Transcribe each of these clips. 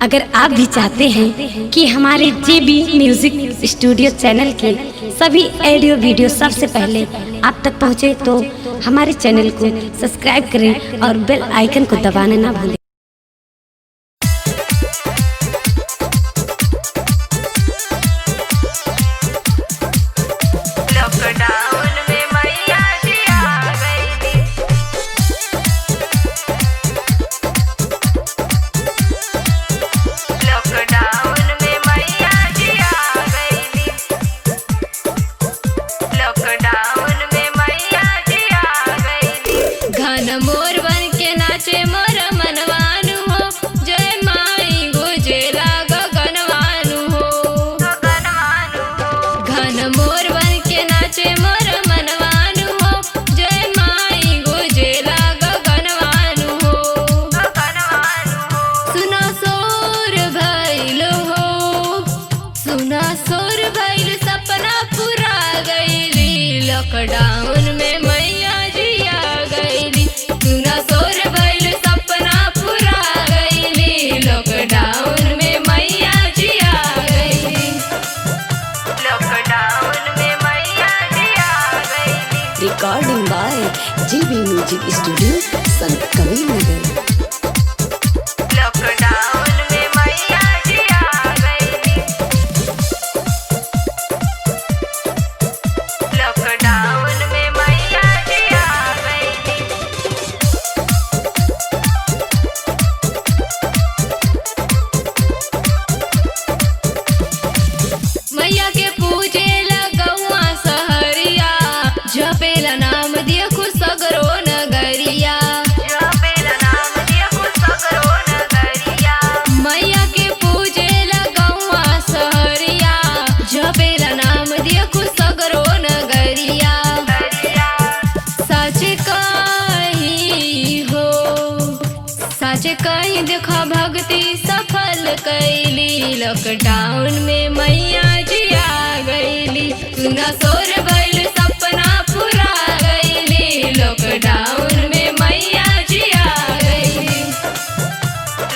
अगर आप भी चाहते हैं कि हमारे JB म्यूजिक स्टूडियो चैनल के सभी ऑडियो वीडियो सबसे पहले आप तक पहुंचे, तो हमारे चैनल को सब्सक्राइब करें और बेल आइकन को दबाना ना भूलें। मोर बन के नाचे मोर मनवानु हो, जय माई गुजेला गगनवानु हो। घन मोर बन के नाचे मोर मनवानु हो, जय माई गुजेला गगनवानु हो। सुना सोर भइल हो, सुना सोर भइल, सपना पूरा गइली। लॉकडाउन में मैया जी आ गइली। सुना सोर भइल, सपना पूरा गइली। लॉकडाउन में मैया जी आ गइली। लॉकडाउन में मैया जी आ गइली। Recording by JB music studio Sant Kabir नगर। लॉकडाउन में मैया जी आ गइली। लॉकडाउन में मैया जी आ गइली। मैया के पूजे लगौआ सहरिया, जपेला नाम दिया खुश सगरो नगरिया। जपेला नाम दिया खुश सगरो नगरिया। मैया के पूजे लगौआ सहरिया, जपेला नाम दिया खुश सगरो नगरिया। सच कही हो, सच कही देखा भक्ति सफल कैली। लॉकडाउन में मैया जी आ गइली। सुना सोर भइल, सपना पूरा गइली। लॉकडाउन में मैया जी आ गइली।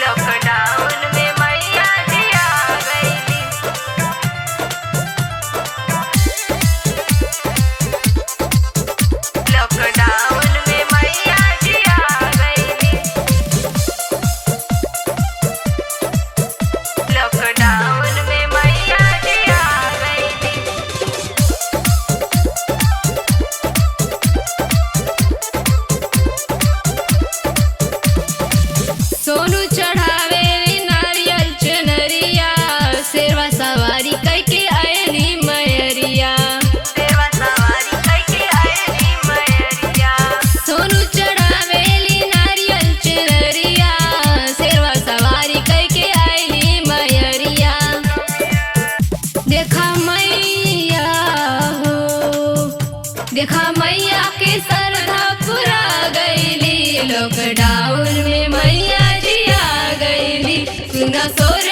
लॉकडाउन में मैया जी आ गइली। लॉकडाउन में मैया जी आ गइली। लॉकडाउन में मैया जी आ गइली। सोनू चढ़ावे नारियल चुनरिया, शेरवा सवारी कैके आयली मयरिया। शेरवा सवारी कैके आयली मयरिया। सोनू चढ़ावे नारियल चुनरिया, शेरवा सवारी कैके आयली मयरिया। देखा मैया हो, देखा मैया के श्रद्धा पूरा गइली। लॉकडाउन में मैया जी आ गइली। सुना सोर